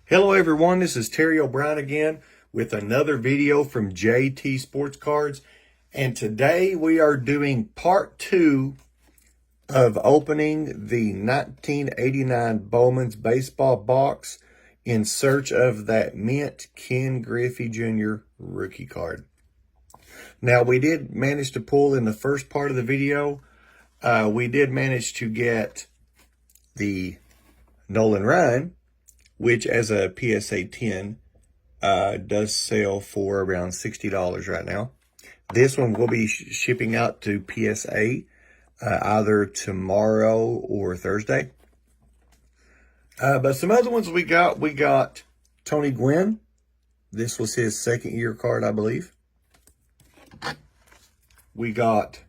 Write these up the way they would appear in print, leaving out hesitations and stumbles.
Hello everyone, this is Terry O'Brien again with another video from JT Sports Cards. And today we are doing part 2 of opening the 1989 Bowman's baseball box in search of that mint Ken Griffey Jr. rookie card. Now we did manage to pull in the first part of the video. We did manage to get the Nolan Ryan, which as a PSA 10 does sell for around $60 right now. This one will be shipping out to PSA either tomorrow or Thursday. But some other ones we got Tony Gwynn. This was his second year card, I believe. We got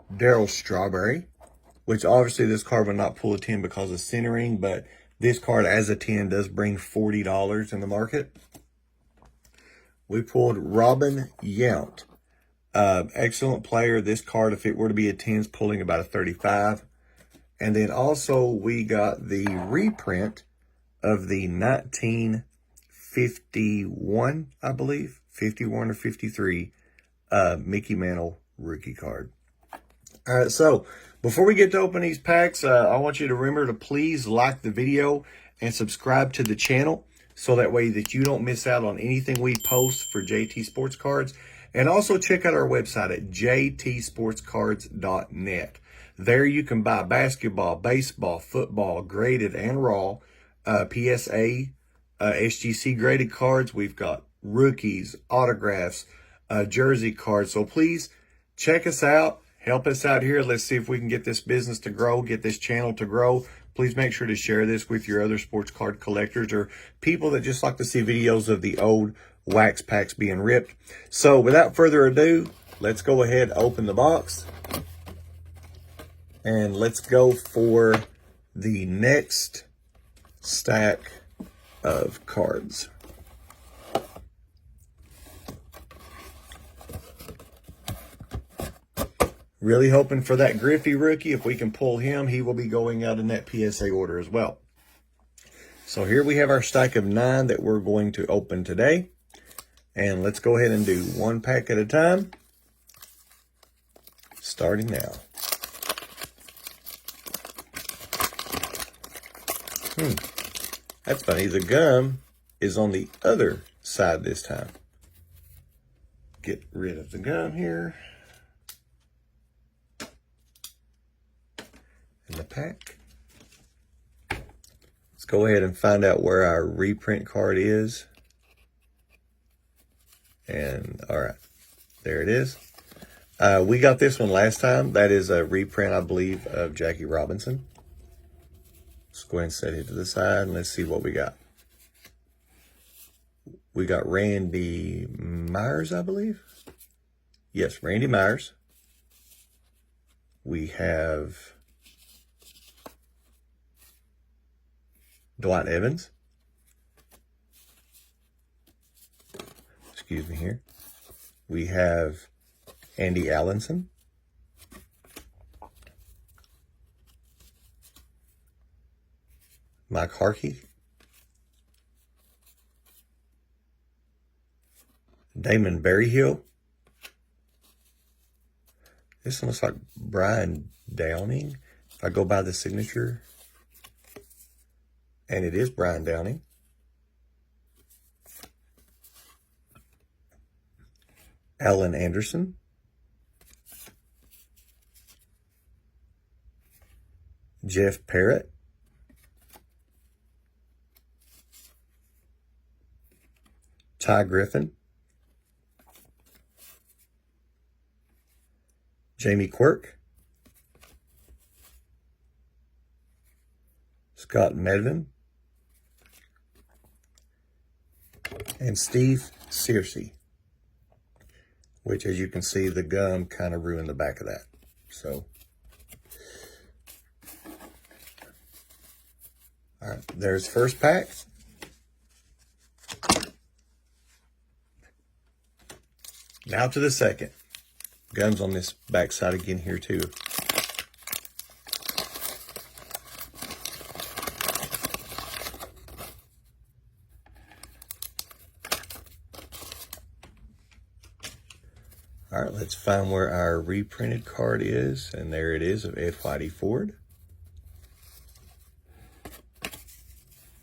Darryl Strawberry, which obviously this card will not pull a 10 because of centering, but this card as a 10 does bring $40 in the market. We pulled Robin Yount. Excellent player. This card, if it were to be a 10, is pulling about a 35. And then also we got the reprint of the 1951, I believe, 51 or 53, Mickey Mantle rookie card. All right, so before we get to open these packs, I want you to remember to please like the video and subscribe to the channel so that way that you don't miss out on anything we post for JT Sports Cards. And also check out our website at jtsportscards.net. There you can buy basketball, baseball, football, graded and raw, PSA, SGC graded cards. We've got rookies, autographs, jersey cards. So please check us out. Help us out here. Let's see if we can get this business to grow, get this channel to grow. Please make sure to share this with your other sports card collectors or people that just like to see videos of the old wax packs being ripped. So without further ado, let's go ahead and open the box. And let's go for the next stack of cards. Really hoping for that Griffey rookie. If we can pull him, he will be going out in that PSA order as well. So here we have our stack of 9 that we're going to open today. And let's go ahead and do one pack at a time. Starting now. That's funny. The gum is on the other side this time. Get rid of the gum here. In the pack. Let's go ahead and find out where our reprint card is. And all right, there it is. We got this one last time. That is a reprint, I believe, of Jackie Robinson. Let's go ahead and set it to the side and let's see what we got. We got Randy Myers, I believe. Yes, Randy Myers. We have Dwight Evans. Excuse me here. We have Andy Allenson. Mike Harkey. Damon Berryhill. This one looks like Brian Downing. If I go by the signature. And it is Brian Downing. Alan Anderson. Jeff Parrott. Ty Griffin. Jamie Quirk. Scott Medvin. And Steve Searcy, which, as you can see, the gum kind of ruined the back of that. So, all right, there's first pack. Now to the second. Gum's on this back side again here too. All right, let's find where our reprinted card is. And there it is of Ed Whitey Ford.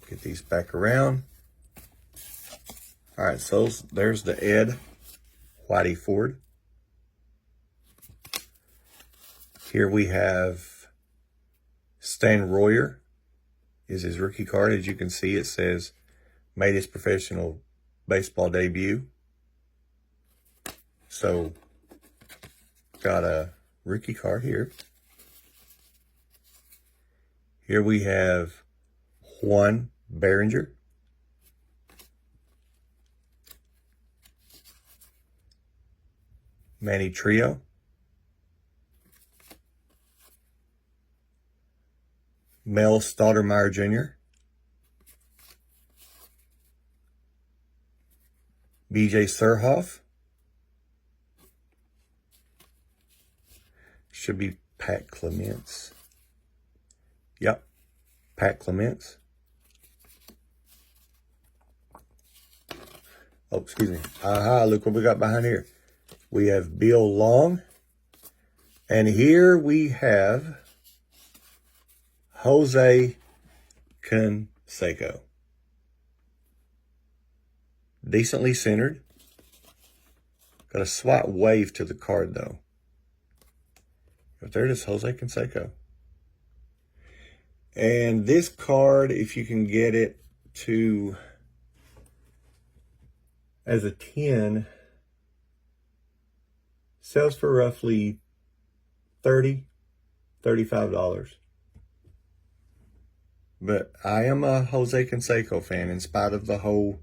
Get these back around. All right, so there's the Ed Whitey Ford. Here we have Stan Royer is his rookie card. As you can see, it says made his professional baseball debut. So, got a rookie card here. Here we have Juan Behringer. Manny Trio. Mel Stoudemire Jr. BJ Surhoff. Should be Pat Clements. Yep, Pat Clements. Oh, excuse me. Aha, look what we got behind here. We have Bill Long. And here we have Jose Canseco. Decently centered. Got a slight wave to the card, though. But there it is, Jose Canseco. And this card, if you can get it to as a 10, sells for roughly $30, $35. But I am a Jose Canseco fan in spite of the whole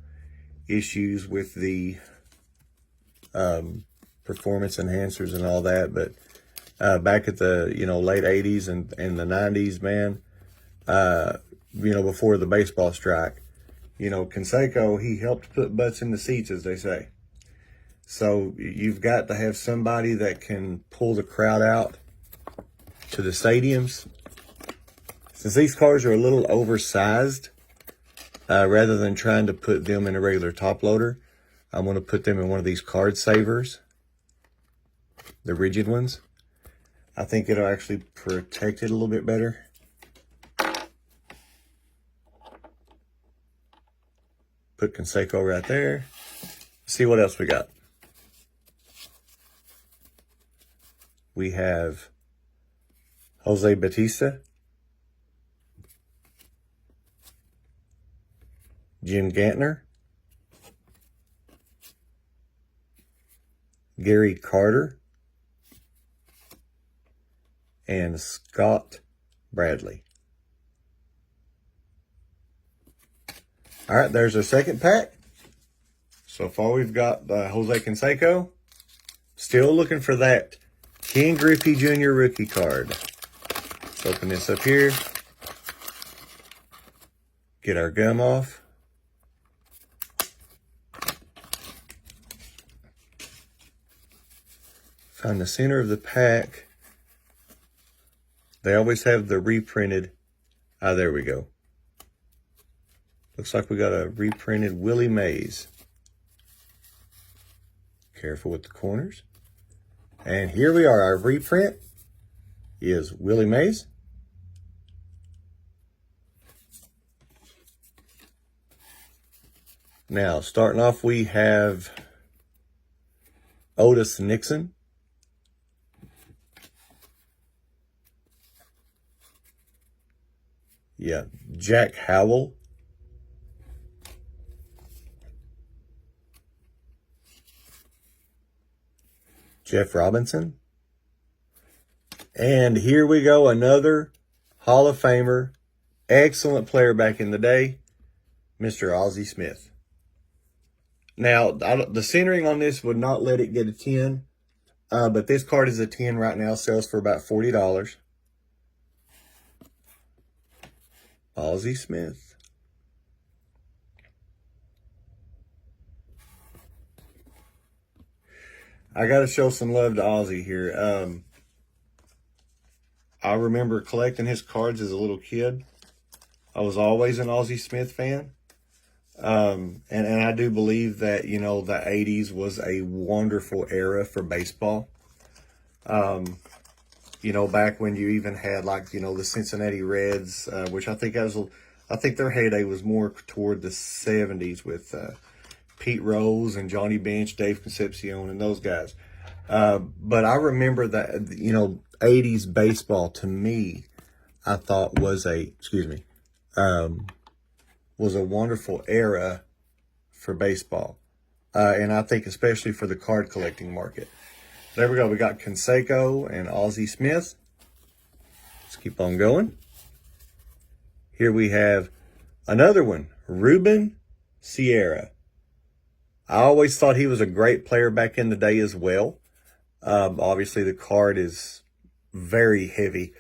issues with the performance enhancers and all that. But back at the late 80s and the 90s, man, before the baseball strike, Canseco, he helped put butts in the seats, as they say. So you've got to have somebody that can pull the crowd out to the stadiums. Since these cars are a little oversized, rather than trying to put them in a regular top loader, I'm going to put them in one of these card savers, the rigid ones. I think it'll actually protect it a little bit better. Put Canseco right there. See what else we got. We have Jose Bautista, Jim Gantner, Gary Carter, and Scott Bradley. All right, there's our second pack. So far we've got Jose Canseco. Still looking for that Ken Griffey Jr. rookie card. Let's open this up here. Get our gum off. Find the center of the pack. They always have the reprinted. Ah, there we go. Looks like we got a reprinted Willie Mays. Careful with the corners. And here we are. Our reprint is Willie Mays. Now, starting off, we have Otis Nixon. Yeah, Jack Howell. Jeff Robinson. And here we go, another Hall of Famer, excellent player back in the day, Mr. Ozzie Smith. Now, the centering on this would not let it get a 10, but this card is a 10 right now, sells for about $40. Ozzie Smith. I got to show some love to Ozzie here. I remember collecting his cards as a little kid. I was always an Ozzie Smith fan. And I do believe that, you know, the 80s was a wonderful era for baseball. You know, back when you even had, like, you know, the Cincinnati Reds, which I think I think their heyday was more toward the 70s with Pete Rose and Johnny Bench, Dave Concepcion, and those guys. But I remember that, you know, 80s baseball to me, I thought was was a wonderful era for baseball. And I think especially for the card collecting market. There we go. We got Canseco and Ozzie Smith. Let's keep on going. Here we have another one, Ruben Sierra. I always thought he was a great player back in the day as well. Obviously, the card is very heavy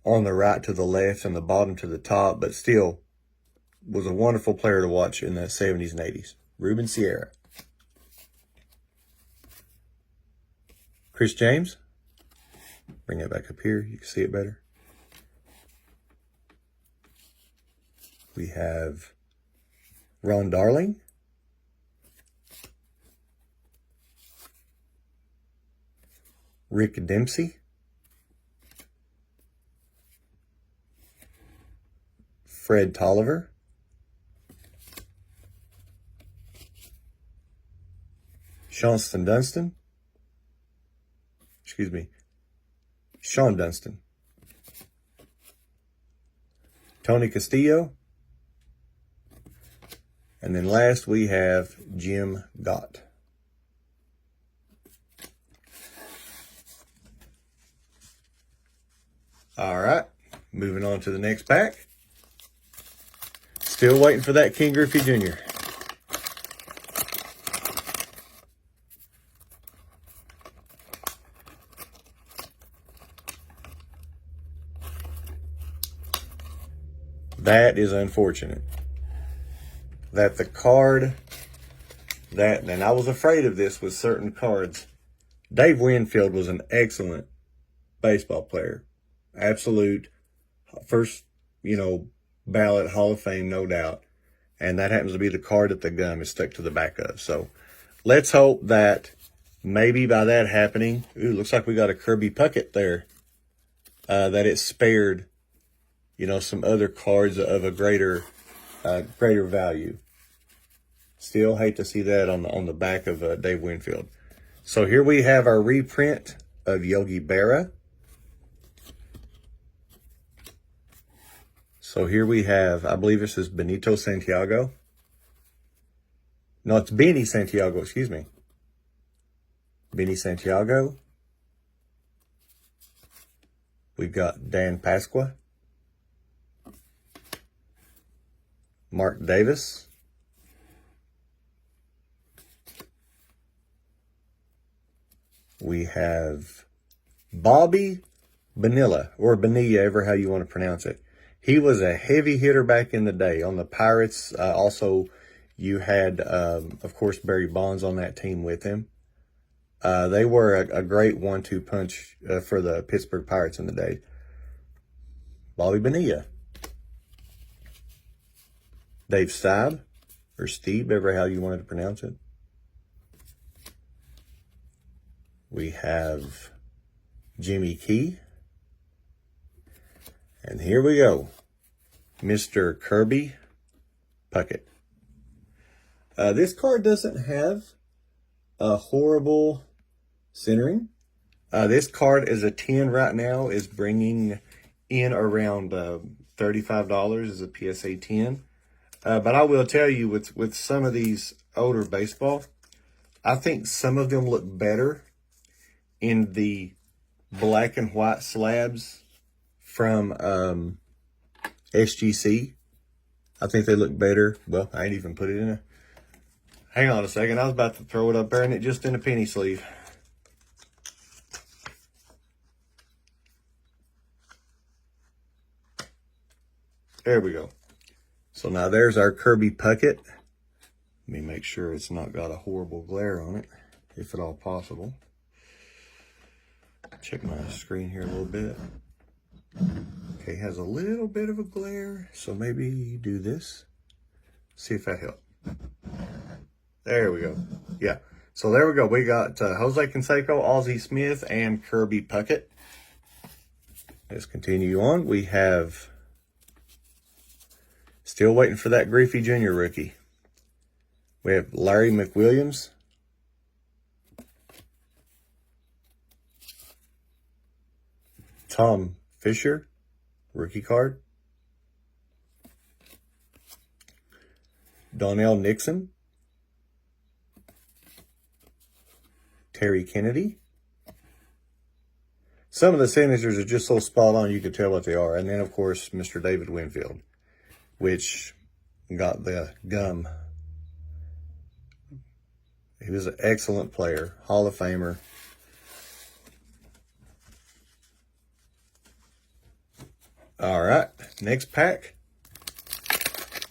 on the right to the left and the bottom to the top, but still was a wonderful player to watch in the 70s and 80s. Ruben Sierra. Chris James. Bring it back up here. You can see it better. We have Ron Darling. Rick Dempsey. Fred Tolliver. Sean Dunston. Tony Castillo. And then last we have Jim Gott. All right, moving on to the next pack. Still waiting for that King Griffey Jr. That is unfortunate. That the card and I was afraid of this with certain cards. Dave Winfield was an excellent baseball player. Absolute first, you know, ballot Hall of Fame, no doubt. And that happens to be the card that the gum is stuck to the back of. So let's hope that maybe by that happening, looks like we got a Kirby Puckett there, that it spared, you know, some other cards of a greater value. Still hate to see that on the back of Dave Winfield. So here we have our reprint of Yogi Berra. So here we have, I believe this is Benito Santiago. No, it's Benny Santiago, excuse me. Benny Santiago. We've got Dan Pasqua. Mark Davis. We have Bobby Bonilla, or Bonilla, ever how you want to pronounce it. He was a heavy hitter back in the day on the Pirates. Also, you had, of course, Barry Bonds on that team with him. They were a great 1-2 punch for the Pittsburgh Pirates in the day. Bobby Bonilla. Dave Stieb, or Steve, ever how you wanted to pronounce it. We have Jimmy Key. And here we go. Mr. Kirby Puckett. This card doesn't have a horrible centering. This card is a 10 right now, is bringing in around $35 as a PSA 10. But I will tell you, with some of these older baseball, I think some of them look better in the black and white slabs from SGC. I think they look better. Well, I ain't even put it in a... Hang on a second. I was about to throw it up there and it just in a penny sleeve. There we go. So now there's our Kirby Puckett. Let me make sure it's not got a horrible glare on it, if at all possible. Check my screen here a little bit. Okay, has a little bit of a glare, so maybe do this. See if that helped. There we go. Yeah. So there we go. We got Jose Canseco, Ozzie Smith, and Kirby Puckett. Let's continue on. We have, still waiting for that Griffey Jr. rookie. We have Larry McWilliams. Tom Fisher, rookie card. Donnell Nixon. Terry Kennedy. Some of the signatures are just so spot on you could tell what they are. And then, of course, Mr. David Winfield, which got the gum. He was an excellent player, Hall of Famer. All right, next pack.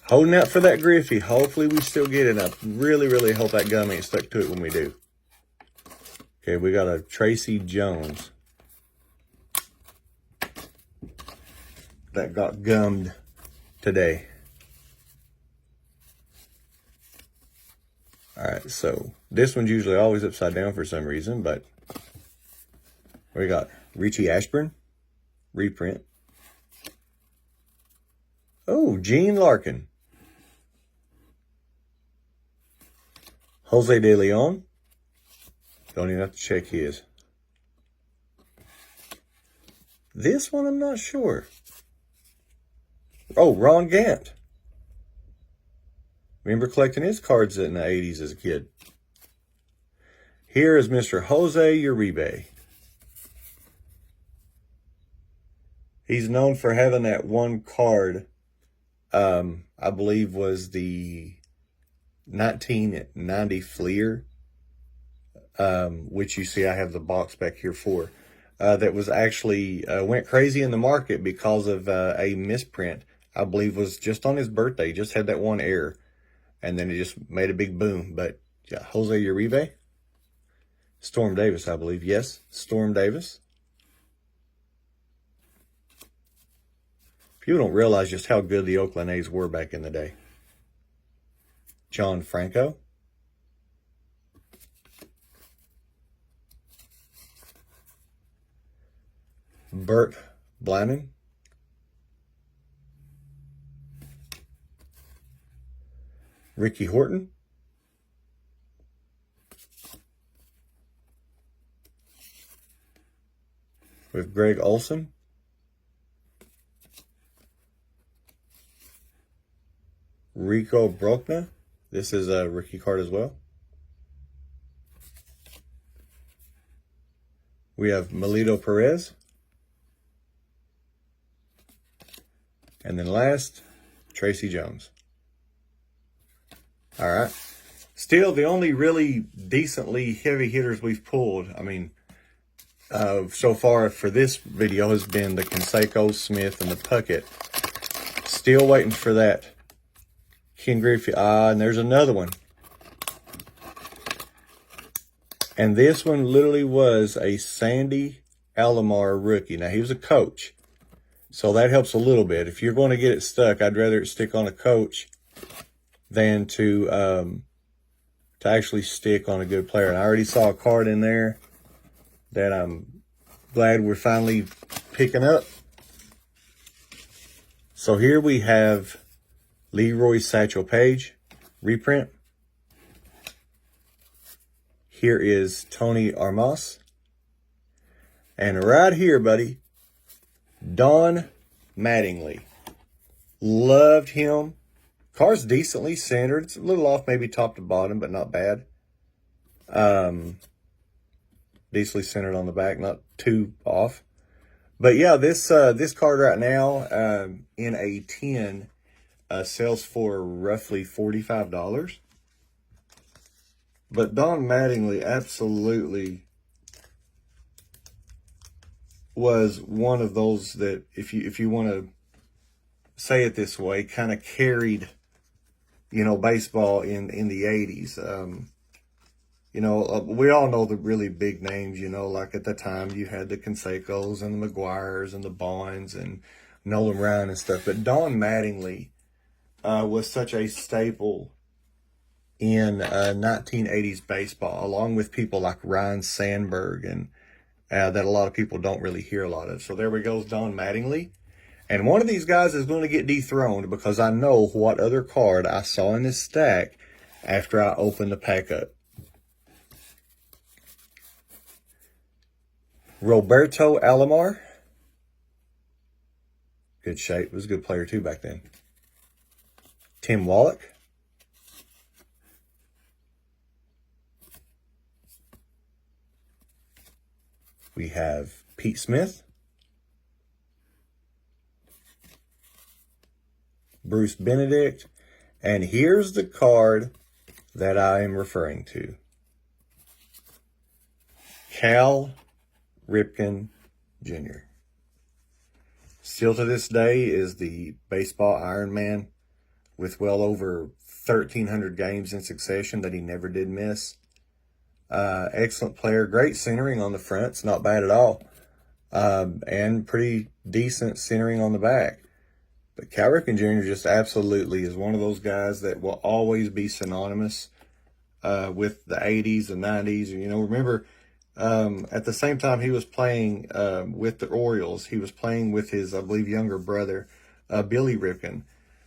Holding out for that Griffey. Hopefully we still get it. I really, really hope that gum ain't stuck to it when we do. Okay, we got a Tracy Jones that got gummed today. All right, so this one's usually always upside down for some reason, but we got Richie Ashburn, reprint. Oh, Gene Larkin. Jose De Leon. Don't even have to check his. This one, I'm not sure. Oh, Ron Gant. Remember collecting his cards in the 80s as a kid. Here is Mr. Jose Uribe. He's known for having that one card, I believe was the 1990 Fleer, which you see I have the box back here for, that was actually, went crazy in the market because of a misprint, I believe was just on his birthday, just had that one error, and then it just made a big boom. But yeah, Jose Uribe. Storm Davis, I believe. Yes, Storm Davis. People don't realize just how good the Oakland A's were back in the day. John Franco. Bert Blannon. Ricky Horton. With Greg Olson. Rico Brockna. This is a rookie card as well. We have Melito Perez. And then last, Tracy Jones. All right. Still, the only really decently heavy hitters we've pulled, I mean, so far for this video has been the Canseco, Smith, and the Puckett. Still waiting for that Ken Griffey. And there's another one. And this one literally was a Sandy Alomar rookie. Now, he was a coach, so that helps a little bit. If you're going to get it stuck, I'd rather it stick on a coach than to actually stick on a good player. And I already saw a card in there that I'm glad we're finally picking up. So here we have Leroy Satchel Paige, reprint. Here is Tony Armas. And right here, buddy, Don Mattingly. Loved him. Car's decently centered. It's a little off maybe top to bottom, but not bad. Decently centered on the back, not too off. But yeah, this card right now in a 10 sells for roughly $45. But Don Mattingly absolutely was one of those that, if you want to say it this way, kind of carried, you know, baseball in the 80s. You know, we all know the really big names, you know, like at the time you had the Cansecos and the McGuires and the Bowmans and Nolan Ryan and stuff. But Don Mattingly was such a staple in 1980s baseball, along with people like Ryan Sandberg, and that a lot of people don't really hear a lot of. So there we go, Don Mattingly. And one of these guys is going to get dethroned because I know what other card I saw in this stack after I opened the pack up. Roberto Alomar. Good shape. Was a good player too back then. Tim Wallach. We have Pete Smith. Bruce Benedict. And here's the card that I am referring to. Cal Ripken Jr. Still to this day is the baseball Iron Man with well over 1,300 games in succession that he never did miss. Excellent player, great centering on the front, it's not bad at all. And pretty decent centering on the back. But Cal Ripken Jr. just absolutely is one of those guys that will always be synonymous with the 80s and 90s. And, you know, remember, at the same time he was playing with the Orioles, he was playing with his, I believe, younger brother, Billy Ripken.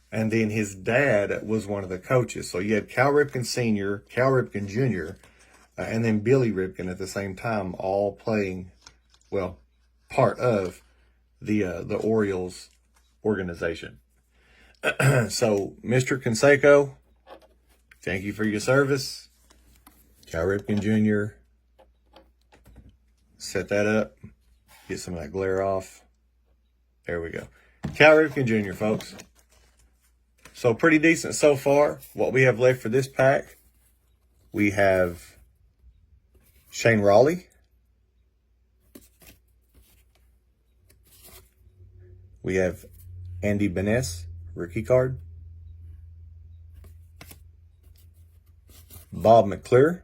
And then his dad was one of the coaches. So you had Cal Ripken Sr., Cal Ripken Jr., and then Billy Ripken at the same time, all playing, well, part of the Orioles organization. So, Mr. Canseco, thank you for your service. Cal Ripken Jr., set that up. Get some of that glare off. There we go. Cal Ripken Jr., folks. So, pretty decent so far. What we have left for this pack, we have Shane Raleigh. We have Andy Benes, rookie card. Bob McClure.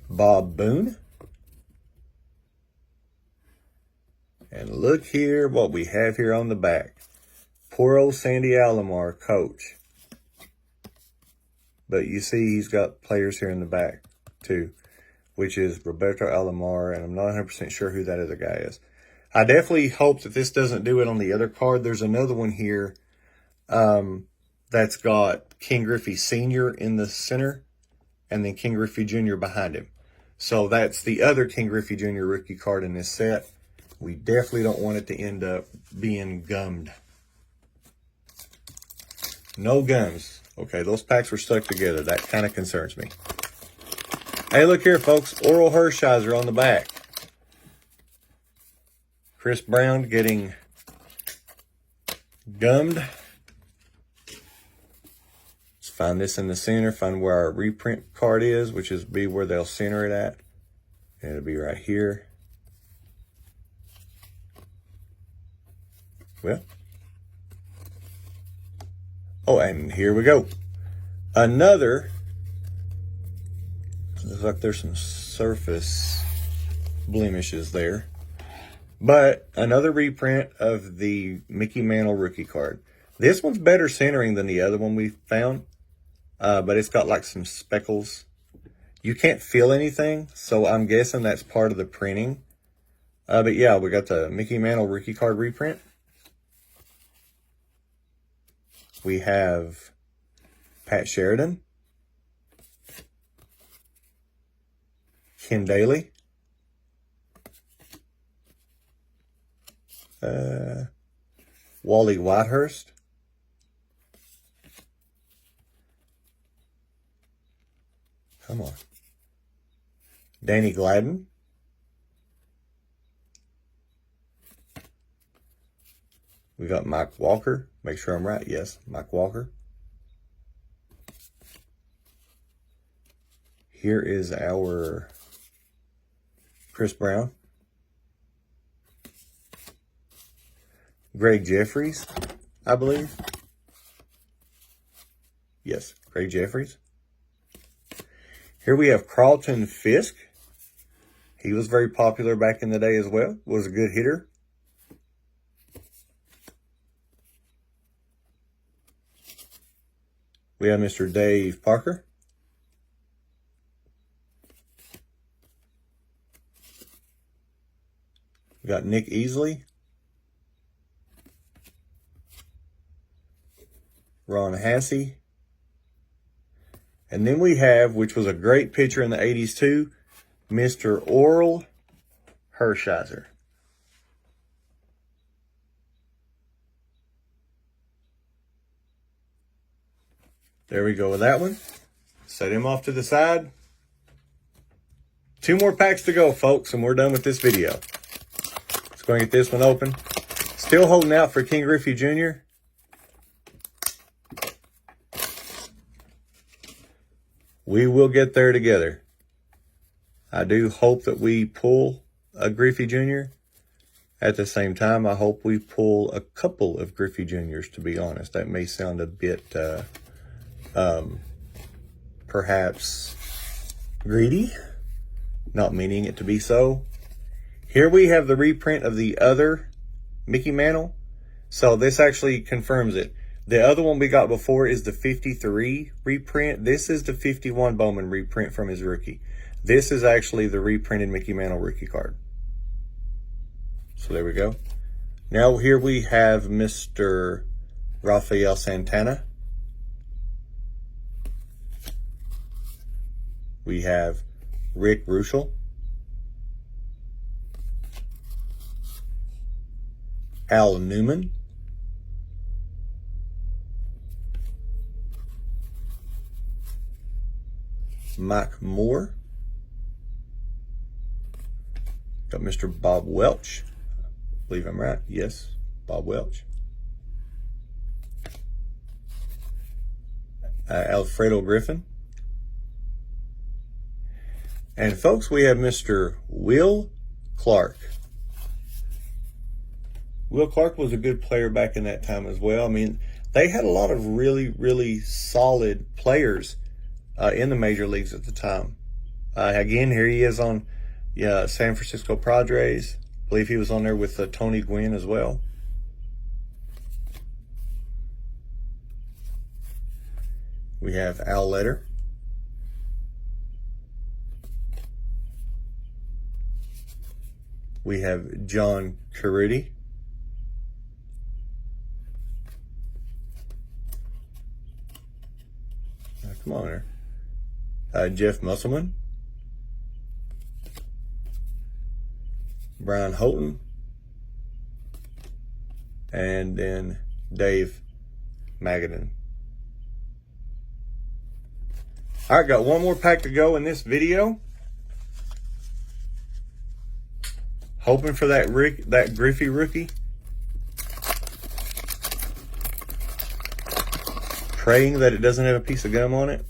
Bob Boone. And look here what we have here on the back. Poor old Sandy Alomar, coach. But you see he's got players here in the back too, which is Roberto Alomar, and I'm not 100% sure who that other guy is. I definitely hope that this doesn't do it on the other card. There's another one here that's got King Griffey Sr. in the center and then King Griffey Jr. behind him. So that's the other King Griffey Jr. rookie card in this set. We definitely don't want it to end up being gummed. No gums. Okay, those packs were stuck together. That kind of concerns me. Hey, look here, folks. Oral Hershiser on the back. Chris Brown getting gummed. Let's find this in the center. Find where our reprint card is, which is be where they'll center it at. And it'll be right here. Well. Oh, and here we go. Another. Looks like there's some surface blemishes there. But another reprint of the Mickey Mantle rookie card. This one's better centering than the other one we found. But it's got like some speckles. You can't feel anything, so I'm guessing that's part of the printing. But yeah, we got the Mickey Mantle rookie card reprint. We have Pat Sheridan. Ken Daly. Wally Whitehurst. Come on. Danny Gladden. We got Mike Walker. Make sure I'm right. Yes, Mike Walker. Here is our Chris Brown. Greg Jeffries, I believe. Yes, Greg Jeffries. Here we have Carlton Fisk. He was very popular back in the day as well. Was a good hitter. We have Mr. Dave Parker. We got Nick Easley. Ron Hassey. And then we have, which was a great pitcher in the 80s too, Mr. Oral Hershiser. There we go with that one. Set him off to the side. 2 more packs to go, folks, and we're done with this video. Let's go and get this one open. Still holding out for King Griffey Jr. We will get there together. I do hope that we pull a Griffey Jr. At the same time, I hope we pull a couple of Griffey Jr.'s, to be honest. That may sound a bit, perhaps greedy, not meaning it to be so. Here we have the reprint of the other Mickey Mantle. So this actually confirms it. The other one we got before is the 53 reprint. This is the 51 Bowman reprint from his rookie. This is actually the reprinted Mickey Mantle rookie card. So there we go. Now here we have Mr. Rafael Santana. We have Rick Ruschel. Al Newman. Mike Moore. Got Mr. Bob Welch. I believe I'm right. Yes, Bob Welch. Alfredo Griffin. And folks, we have Mr. Will Clark. Will Clark was a good player back in that time as well. I mean, they had a lot of really, really solid players in the major leagues at the time. Again, here he is on San Francisco Padres. I believe he was on there with Tony Gwynn as well. We have Al Letter. We have John Caruti. Come on there. Jeff Musselman. Brian Houghton. And then Dave Magadan. All right, got one more pack to go in this video. Hoping for that Griffey rookie. Praying that it doesn't have a piece of gum on it.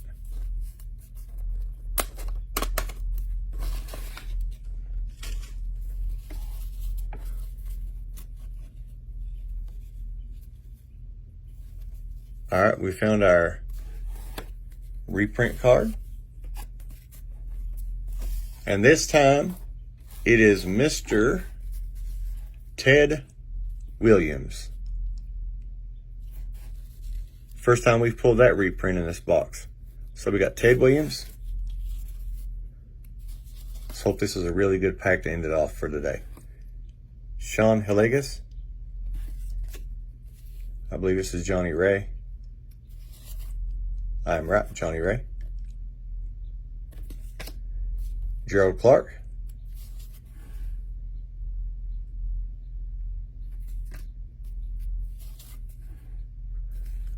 All right, we found our reprint card. And this time, it is Mr. Ted Williams. First time we've pulled that reprint in this box. So we got Ted Williams. Let's hope this is a really good pack to end it off for today. Sean Hillegas. I believe this is Johnny Ray. I'm right, Johnny Ray. Gerald Clark.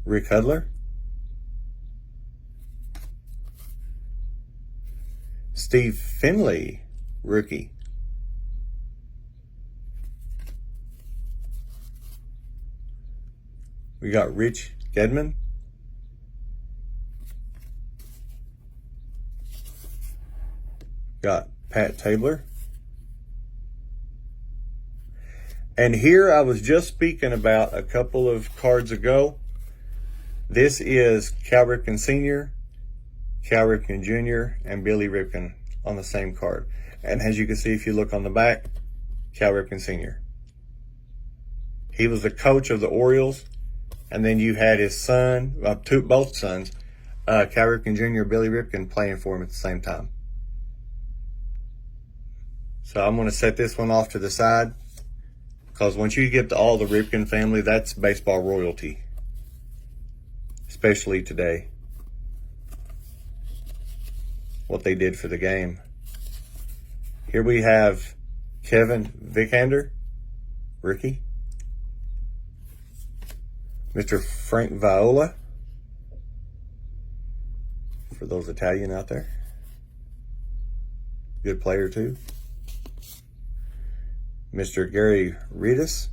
Rick Hudler. Steve Finley, rookie. We got Rich Gedman. Got Pat Tabler. And here I was just speaking about a couple of cards ago. This is Cal Ripken Sr., Cal Ripken Jr., and Billy Ripken on the same card. And as you can see, if you look on the back, Cal Ripken Sr. He was the coach of the Orioles. And then you had his son, both sons, Cal Ripken Jr., Billy Ripken playing for him at the same time. So I'm going to set this one off to the side, because once you get to all the Ripken family, that's baseball royalty, especially today. What they did for the game. Here we have Kevin Vikander, rookie. Mr. Frank Viola, for those Italian out there. Good player too. Mr. Gary Redus.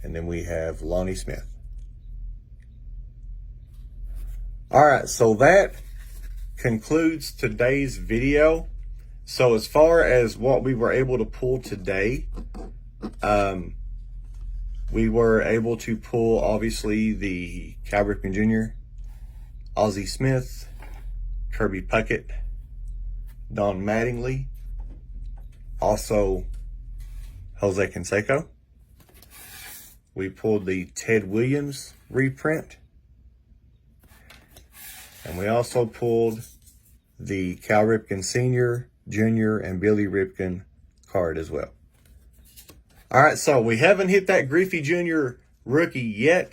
And then we have Lonnie Smith. All right, so that concludes today's video. So as far as what we were able to pull today, we were able to pull, obviously, the Cal Ripken Jr., Ozzie Smith, Kirby Puckett, Don Mattingly, also Jose Canseco. We pulled the Ted Williams reprint. And we also pulled the Cal Ripken Sr., Jr., and Billy Ripken card as well. All right, so we haven't hit that Griffey Jr. rookie yet,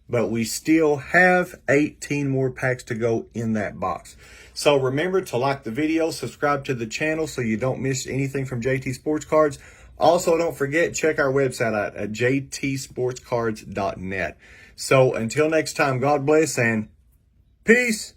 but we still have 18 more packs to go in that box. So remember to like the video, subscribe to the channel so you don't miss anything from JT Sports Cards. Also, don't forget, check our website out at jtsportscards.net. So until next time, God bless and peace.